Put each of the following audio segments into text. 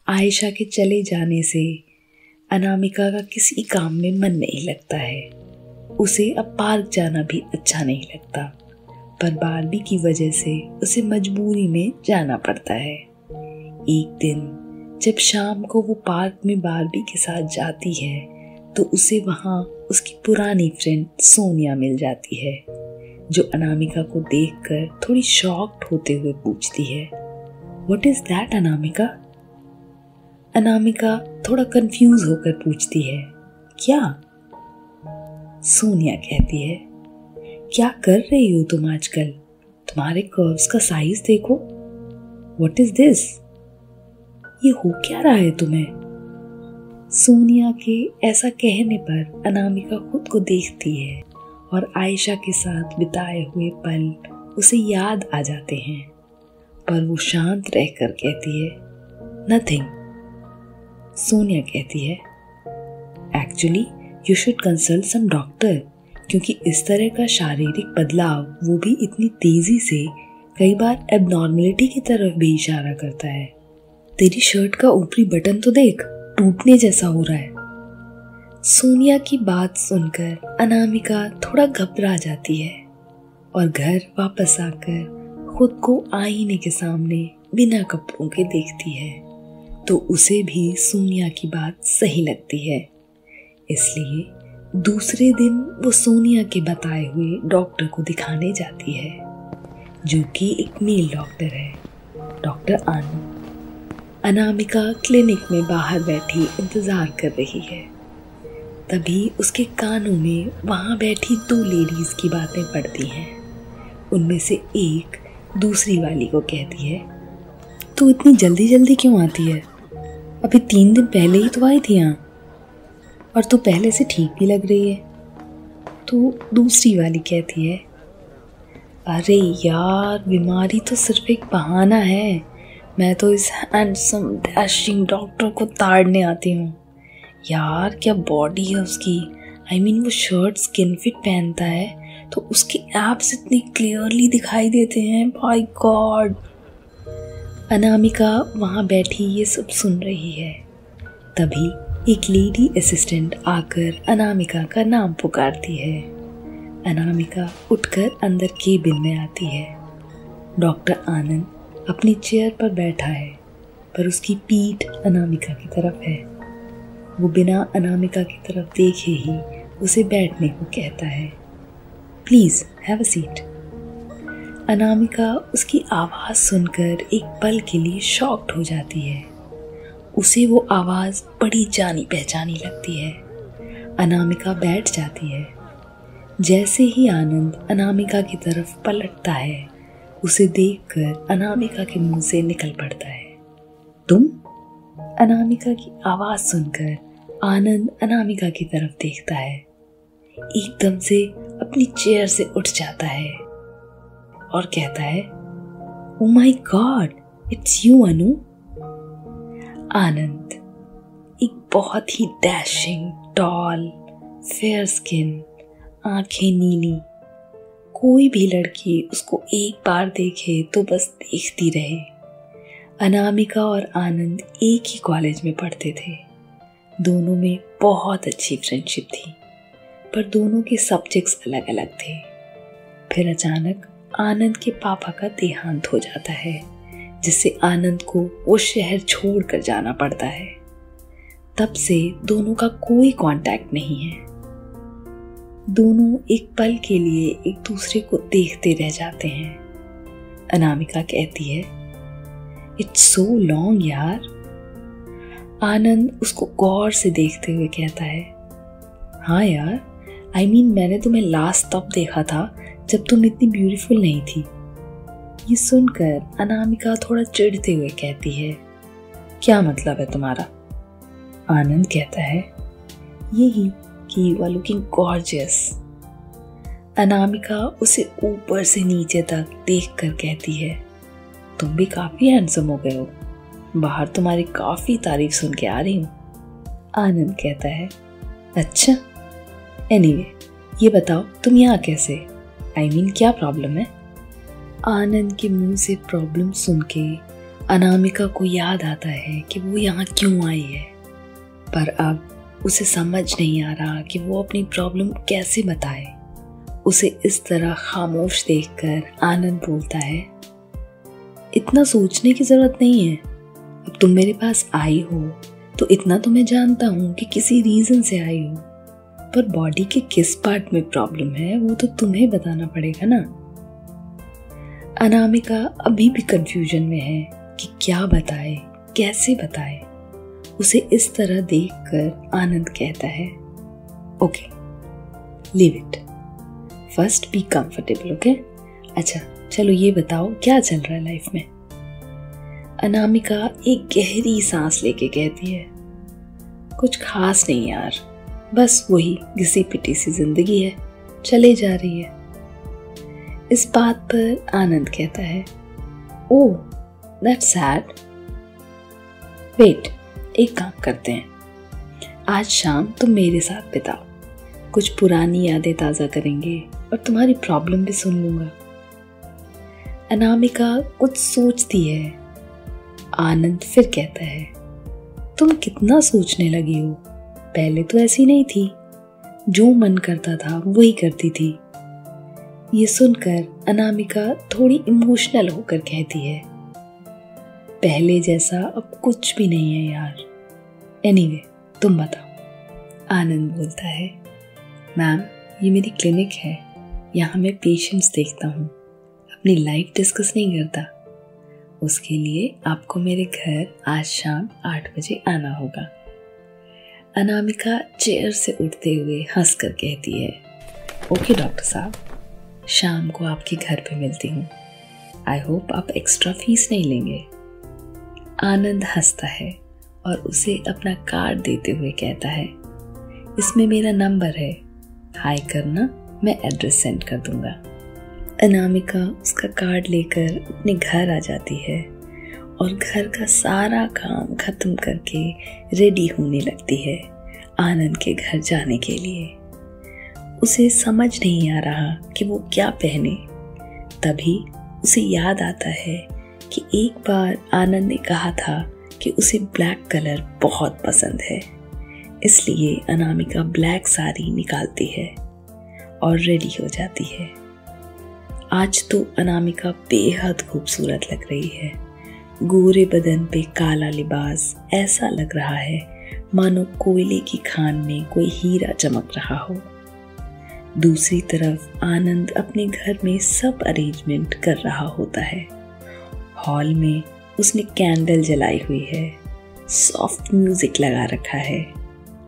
आयशा के चले जाने से अनामिका का किसी काम में मन नहीं लगता है। उसे अब पार्क जाना भी अच्छा नहीं लगता, पर बारबी की वजह से उसे मजबूरी में जाना पड़ता है। एक दिन जब शाम को वो पार्क में बारबी के साथ जाती है तो उसे वहाँ उसकी पुरानी फ्रेंड सोनिया मिल जाती है, जो अनामिका को देखकर थोड़ी शॉक्ड होते हुए पूछती है, "What is that, Anamika?" Anamika थोड़ा कंफ्यूज होकर पूछती है, "क्या?" सोनिया कहती है, "क्या कर रही हो तुम आजकल? तुम्हारे कर्व्स का साइज देखो। What is this? ये हो क्या रहा है तुम्हें?" सोनिया के ऐसा कहने पर अनामिका खुद को देखती है और आयशा के साथ बिताए हुए पल उसे याद आ जाते हैं, पर वो शांत रहकर कहती है, "नथिंग." सोनिया कहती है, "actually you should consult some doctor, क्योंकि इस तरह का शारीरिक बदलाव, वो भी इतनी तेजी से, कई बार एबनॉर्मलिटी की तरफ भी इशारा करता है। तेरी शर्ट का ऊपरी बटन तो देख, टूटने जैसा हो रहा है." सोनिया की बात सुनकर अनामिका थोड़ा घबरा जाती है और घर वापस आकर खुद को आईने के सामने बिना कपड़ों के देखती है तो उसे भी सोनिया की बात सही लगती है। इसलिए दूसरे दिन वो सोनिया के बताए हुए डॉक्टर को दिखाने जाती है, जो कि एक मेल डॉक्टर है, डॉक्टर आनंद। अनामिका क्लिनिक में बाहर बैठी इंतजार कर रही है। तभी उसके कानों में वहाँ बैठी 2 लेडीज की बातें पड़ती हैं। उनमें से एक दूसरी वाली को कहती है, "तू इतनी जल्दी जल्दी क्यों आती है? अभी 3 दिन पहले ही तो आई थी यहाँ, और तू पहले से ठीक भी लग रही है।" तो दूसरी वाली कहती है, "अरे यार, बीमारी तो सिर्फ एक बहाना है। मैं तो इस हैंडसम डैशिंग डॉक्टर को ताड़ने आती हूँ। यार क्या बॉडी है उसकी। वो शर्ट स्किन फिट पहनता है तो उसके एब्स इतने क्लियरली दिखाई देते हैं, बाय गॉड।" अनामिका वहाँ बैठी ये सब सुन रही है। तभी एक लेडी असिस्टेंट आकर अनामिका का नाम पुकारती है। अनामिका उठकर अंदर केबिन में आती है। डॉक्टर आनंद अपनी चेयर पर बैठा है, पर उसकी पीठ अनामिका की तरफ है। वो बिना अनामिका की तरफ देखे ही उसे बैठने को कहता है, "please have a seat." Anamika उसकी आवाज़ सुनकर एक पल के लिए शॉक्ड हो जाती है। उसे वो आवाज़ बड़ी जानी पहचानी लगती है। अनामिका बैठ जाती है। जैसे ही आनंद अनामिका की तरफ पलटता है, उसे देखकर अनामिका के मुंह से निकल पड़ता है, "तुम?" अनामिका की आवाज़ सुनकर आनंद अनामिका की तरफ देखता है। एकदम से अपनी चेयर से उठ जाता है और कहता है, "oh my God, it's you Anu." Anand एक बहुत ही डैशिंग, टॉल, फेयर स्किन, आंखें नीली, कोई भी लड़की उसको एक बार देखे तो बस देखती रहे। अनामिका और आनंद एक ही कॉलेज में पढ़ते थे। दोनों में बहुत अच्छी फ्रेंडशिप थी, पर दोनों के सब्जेक्ट्स अलग अलग थे। फिर अचानक आनंद के पापा का देहांत हो जाता है, जिससे आनंद को वो शहर छोड़कर जाना पड़ता है। तब से दोनों का कोई कांटेक्ट नहीं है। दोनों एक पल के लिए एक दूसरे को देखते रह जाते हैं। अनामिका कहती है, "इट्स सो लॉन्ग यार।" आनंद उसको गौर से देखते हुए कहता है, "हाँ यार, मैंने तुम्हें लास्ट तब देखा था जब तुम इतनी ब्यूटीफुल नहीं थी।" ये सुनकर अनामिका थोड़ा चिढ़ते हुए कहती है, "क्या मतलब है तुम्हारा?" आनंद कहता है, "यही कि you are looking gorgeous." Anamika उसे ऊपर से नीचे तक देखकर कहती है, "तुम भी काफी हैंडसम हो गए हो। बाहर तुम्हारी काफी तारीफ सुन के आ रही हूँ।" आनंद कहता है, "अच्छा, एनीवे, ये बताओ तुम यहाँ कैसे? क्या प्रॉब्लम है?" आनंद के मुंह से प्रॉब्लम सुन के अनामिका को याद आता है कि वो यहाँ क्यों आई है, पर अब उसे समझ नहीं आ रहा कि वो अपनी प्रॉब्लम कैसे बताए। उसे इस तरह खामोश देखकर आनंद बोलता है, इतना सोचने की जरूरत नहीं है। अब तुम मेरे पास आई हो तो इतना तो मैं जानता हूँ कि किसी रीजन से आई हो, पर बॉडी के किस पार्ट में प्रॉब्लम है वो तो तुम्हें बताना पड़ेगा ना। अनामिका अभी भी कंफ्यूजन में है कि क्या बताए, कैसे बताए। उसे इस तरह देखकर आनंद कहता है, okay leave it, first be comfortable, okay. अच्छा चलो ये बताओ क्या चल रहा है लाइफ में। अनामिका एक गहरी सांस लेके कहती है, कुछ खास नहीं यार, बस वही घिसी पिटी सी जिंदगी है, चले जा रही है। इस बात पर आनंद कहता है, ओह दैट्स सैड। वेट, एक काम करते हैं, आज शाम तुम मेरे साथ बिताओ, कुछ पुरानी यादें ताज़ा करेंगे और तुम्हारी प्रॉब्लम भी सुन लूंगा। अनामिका कुछ सोचती है। आनंद फिर कहता है, तुम कितना सोचने लगी हो, पहले तो ऐसी नहीं थी, जो मन करता था वही करती थी। ये सुनकर अनामिका थोड़ी इमोशनल होकर कहती है, पहले जैसा अब कुछ भी नहीं है यार। एनीवे, तुम बताओ। आनंद बोलता है, मैम ये मेरी क्लिनिक है, यहाँ मैं पेशेंट्स देखता हूँ, अपनी लाइफ डिस्कस नहीं करता। उसके लिए आपको मेरे घर आज शाम 8 बजे आना होगा। अनामिका चेयर से उठते हुए हंसकर कहती है, ओके डॉक्टर साहब, शाम को आपके घर पे मिलती हूँ। आई होप आप एक्स्ट्रा फीस नहीं लेंगे। आनंद हंसता है और उसे अपना कार्ड देते हुए कहता है, इसमें मेरा नंबर है, हाय करना, मैं एड्रेस सेंड कर दूंगा। अनामिका उसका कार्ड लेकर अपने घर आ जाती है और घर का सारा काम खत्म करके रेडी होने लगती है आनंद के घर जाने के लिए। उसे समझ नहीं आ रहा कि वो क्या पहने। तभी उसे याद आता है कि एक बार आनंद ने कहा था कि उसे ब्लैक कलर बहुत पसंद है, इसलिए अनामिका ब्लैक साड़ी निकालती है और रेडी हो जाती है। आज तो अनामिका बेहद खूबसूरत लग रही है। गोरे बदन पे काला लिबास ऐसा लग रहा है मानो कोयले की खान में कोई हीरा चमक रहा हो। दूसरी तरफ आनंद अपने घर में सब अरेंजमेंट कर रहा होता है। हॉल में उसने कैंडल जलाई हुई है, सॉफ्ट म्यूजिक लगा रखा है,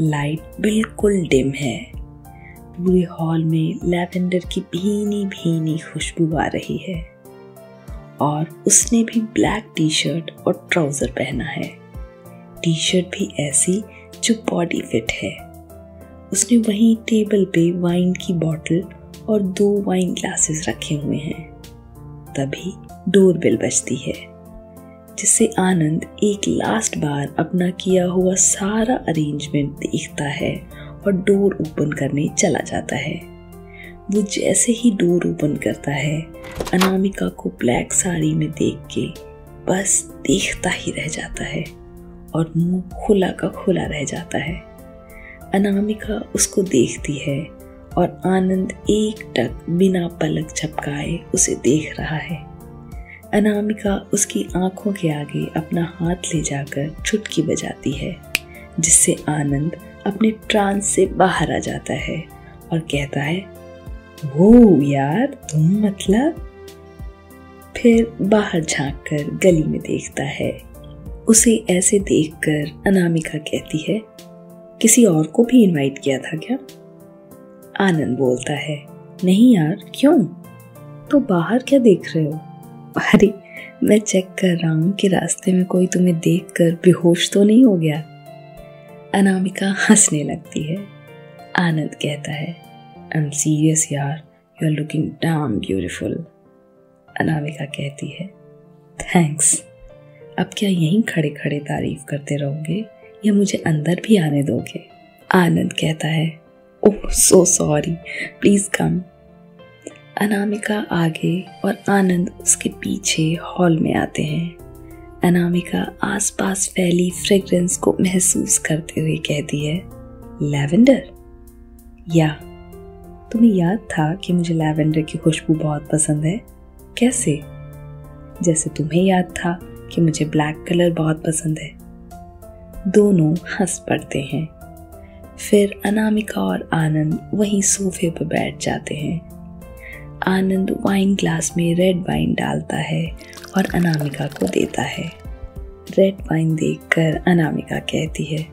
लाइट बिल्कुल डिम है। पूरे हॉल में लैवेंडर की भीनी भीनी खुशबू आ रही है और उसने भी ब्लैक टी शर्ट और ट्राउजर पहना है। टी शर्ट भी ऐसी जो बॉडी फिट है। उसने वहीं टेबल पे वाइन की बोतल और 2 वाइन ग्लासेस रखे हुए हैं। तभी डोरबेल बजती है, जिससे आनंद एक लास्ट बार अपना किया हुआ सारा अरेंजमेंट देखता है और डोर ओपन करने चला जाता है। वो जैसे ही डोर ओपन करता है, अनामिका को ब्लैक साड़ी में देख के बस देखता ही रह जाता है और मुंह खुला का खुला रह जाता है। अनामिका उसको देखती है और आनंद एकटक बिना पलक झपकाए उसे देख रहा है। अनामिका उसकी आंखों के आगे अपना हाथ ले जाकर चुटकी बजाती है, जिससे आनंद अपने ट्रांस से बाहर आ जाता है और कहता है, वो यार तुम मतलब। फिर बाहर झांककर गली में देखता है। उसे ऐसे देखकर अनामिका कहती है, किसी और को भी इनवाइट किया था क्या? आनंद बोलता है, नहीं यार, क्यों? तो बाहर क्या देख रहे हो? अरे मैं चेक कर रहा हूँ कि रास्ते में कोई तुम्हें देखकर बेहोश तो नहीं हो गया। अनामिका हंसने लगती है। आनंद कहता है, आई एम सीरियस यार, you are looking damn beautiful. Anamika कहती है, थैंक्स। अब क्या यहीं खड़े खड़े तारीफ करते रहोगे या मुझे अंदर भी आने दोगे? आनंद कहता है, oh so sorry, please come. Anamika आगे और आनंद उसके पीछे हॉल में आते हैं। अनामिका आसपास फैली फ्रेग्रेंस को महसूस करते हुए कहती है, लैवेंडर? या तुम्हें याद था कि मुझे लैवेंडर की खुशबू बहुत पसंद है? कैसे? जैसे तुम्हें याद था कि मुझे ब्लैक कलर बहुत पसंद है। दोनों हंस पड़ते हैं। फिर अनामिका और आनंद वहीं सोफे पर बैठ जाते हैं। आनंद वाइन ग्लास में रेड वाइन डालता है और अनामिका को देता है। रेड वाइन देखकर अनामिका कहती है,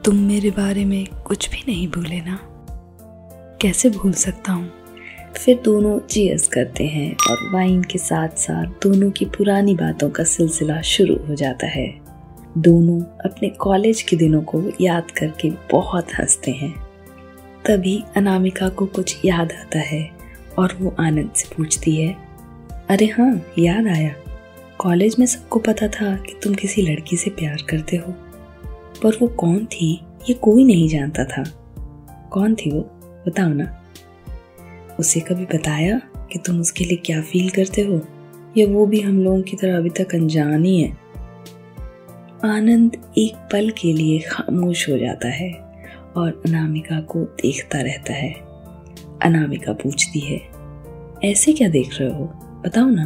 तुम मेरे बारे में कुछ भी नहीं भूले ना? कैसे भूल सकता हूँ? फिर दोनों चीयर्स करते हैं और वाइन के साथ साथ दोनों की पुरानी बातों का सिलसिला शुरू हो जाता है। दोनों अपने कॉलेज के दिनों को याद करके बहुत हंसते हैं। तभी अनामिका को कुछ याद आता है और वो आनंद से पूछती है, अरे हाँ, याद आया। कॉलेज में सबको पता था कि तुम किसी लड़की से प्यार करते हो, पर वो कौन थी ये कोई नहीं जानता था। कौन थी वो, बताओ ना। उसे कभी बताया कि तुम उसके लिए क्या फील करते हो, या वो भी हम लोगों की तरह अभी तक अनजान ही है? आनंद एक पल के लिए खामोश हो जाता है और अनामिका को देखता रहता है। अनामिका पूछती है, ऐसे क्या देख रहे हो, बताओ ना।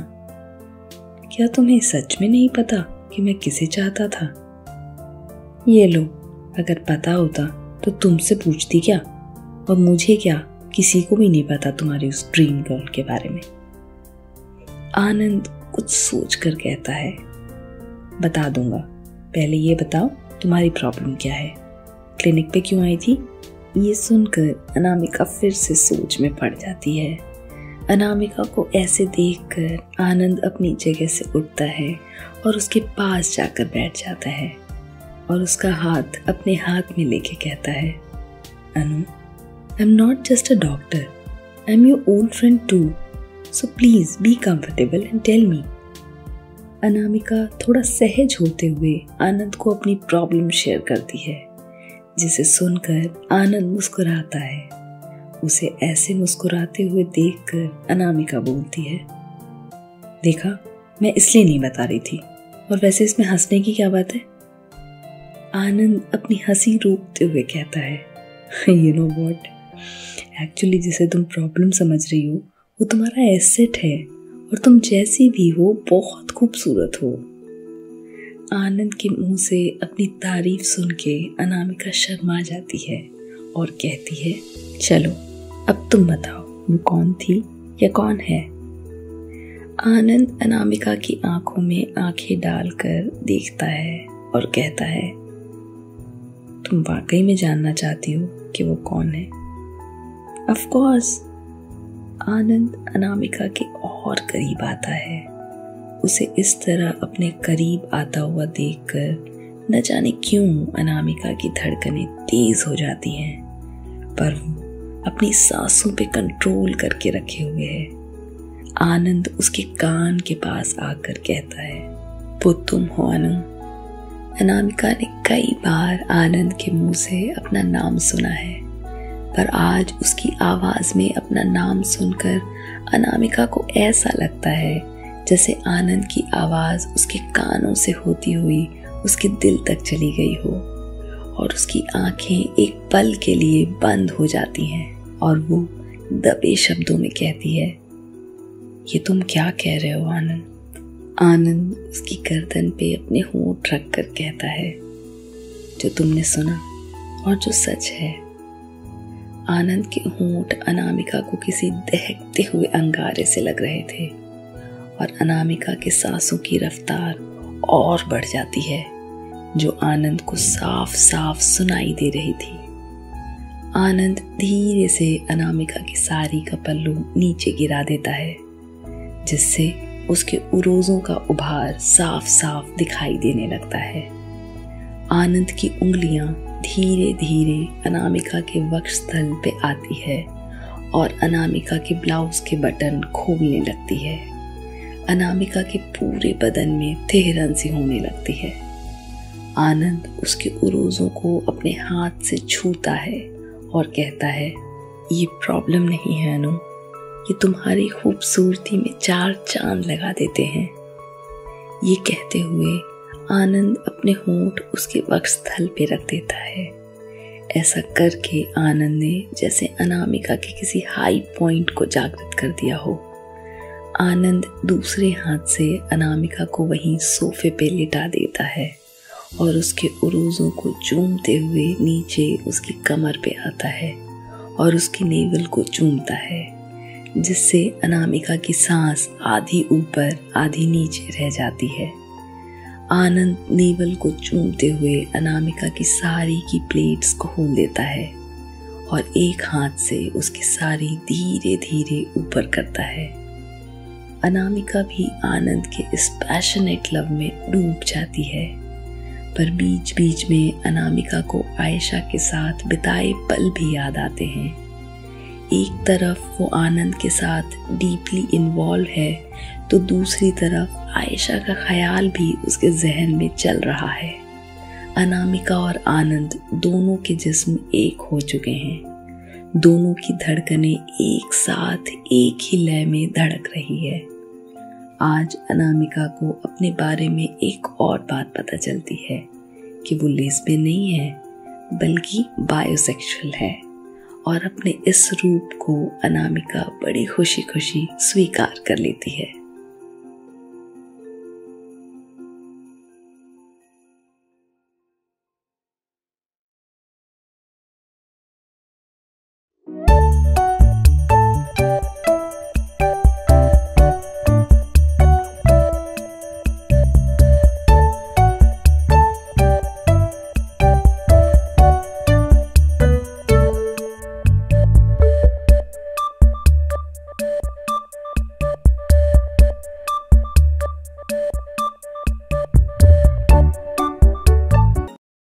क्या तुम्हें सच में नहीं पता कि मैं किसे चाहता था? ये लो, अगर पता होता तो तुमसे पूछती क्या, और मुझे क्या, किसी को भी नहीं पता तुम्हारी उस ड्रीम गर्ल के बारे में। आनंद कुछ सोच कर कहता है, बता दूंगा, पहले ये बताओ तुम्हारी प्रॉब्लम क्या है, क्लिनिक पे क्यों आई थी? ये सुनकर अनामिका फिर से सोच में पड़ जाती है। अनामिका को ऐसे देखकर आनंद अपनी जगह से उठता है और उसके पास जाकर बैठ जाता है और उसका हाथ अपने हाथ में लेके कहता है, Anu, I am not just a doctor, I am your old friend too, so please be comfortable and tell me. Anamika थोड़ा सहज होते हुए आनंद को अपनी प्रॉब्लम शेयर करती है, जिसे सुनकर आनंद मुस्कुराता है। उसे ऐसे मुस्कुराते हुए देखकर अनामिका बोलती है, देखा, मैं इसलिए नहीं बता रही थी, और वैसे इसमें हंसने की क्या बात है? आनंद अपनी हंसी रोकते हुए कहता है, यू नो व्हाट, एक्चुअली जिसे तुम प्रॉब्लम समझ रही हो वो तुम्हारा एसेट है, और तुम जैसी भी हो बहुत खूबसूरत हो। आनंद के मुंह से अपनी तारीफ सुन के अनामिका शर्मा जाती है और कहती है, चलो अब तुम बताओ वो कौन थी या कौन है? आनंद अनामिका की आंखों में आंखें डालकर देखता है और कहता है, तुम वाकई में जानना चाहती हो कि वो कौन है? Of course. आनंद अनामिका के और करीब आता है। उसे इस तरह अपने करीब आता हुआ देखकर न जाने क्यों अनामिका की धड़कनें तेज हो जाती हैं, पर वो अपनी सांसों पे कंट्रोल करके रखे हुए है। आनंद उसके कान के पास आकर कहता है, वो तुम हो अनु। अनामिका ने कई बार आनंद के मुंह से अपना नाम सुना है, पर आज उसकी आवाज में अपना नाम सुनकर अनामिका को ऐसा लगता है जैसे आनंद की आवाज उसके कानों से होती हुई उसके दिल तक चली गई हो, और उसकी आंखें एक पल के लिए बंद हो जाती हैं और वो दबे शब्दों में कहती है, ये तुम क्या कह रहे हो आनंद? आनंद उसकी गर्दन पे अपने होंठ रख कर कहता है, जो तुमने सुना और जो सच है। आनंद के होंठ अनामिका को किसी दहकते हुए अंगारे से लग रहे थे और अनामिका के सांसों की रफ्तार और बढ़ जाती है, जो आनंद को साफ साफ सुनाई दे रही थी। आनंद धीरे से अनामिका की साड़ी का पल्लू नीचे गिरा देता है, जिससे उसके उरोजों का उभार साफ साफ दिखाई देने लगता है। आनंद की उंगलियां धीरे धीरे अनामिका के वक्षस्थल पे आती है और अनामिका के ब्लाउज के बटन खोलने लगती है। अनामिका के पूरे बदन में ठहरन सी होने लगती है। आनंद उसके उरोजों को अपने हाथ से छूता है और कहता है, ये प्रॉब्लम नहीं है अनु, ये तुम्हारी खूबसूरती में चार चांद लगा देते हैं। ये कहते हुए आनंद अपने होंठ उसके वक्षस्थल पे रख देता है। ऐसा करके आनंद ने जैसे अनामिका के किसी हाई पॉइंट को जागृत कर दिया हो। आनंद दूसरे हाथ से अनामिका को वहीं सोफे पे लिटा देता है और उसके उरूज़ों को चूमते हुए नीचे उसकी कमर पे आता है और उसकी नेवल को चूमता है, जिससे अनामिका की सांस आधी ऊपर आधी नीचे रह जाती है। आनंद नेवल को चूमते हुए अनामिका की साड़ी की प्लेट्स को खोल देता है और एक हाथ से उसकी साड़ी धीरे धीरे ऊपर करता है। अनामिका भी आनंद के इस पैशनेट लव में डूब जाती है, पर बीच बीच में अनामिका को आयशा के साथ बिताए पल भी याद आते हैं। एक तरफ वो आनंद के साथ डीपली इन्वॉल्व है तो दूसरी तरफ आयशा का ख्याल भी उसके जहन में चल रहा है। अनामिका और आनंद दोनों के जिस्म एक हो चुके हैं। दोनों की धड़कनें एक साथ एक ही लय में धड़क रही है। आज अनामिका को अपने बारे में एक और बात पता चलती है कि वो लेस्बियन नहीं है बल्कि बायोसेक्सुअल है, और अपने इस रूप को अनामिका बड़ी खुशी खुशी स्वीकार कर लेती है।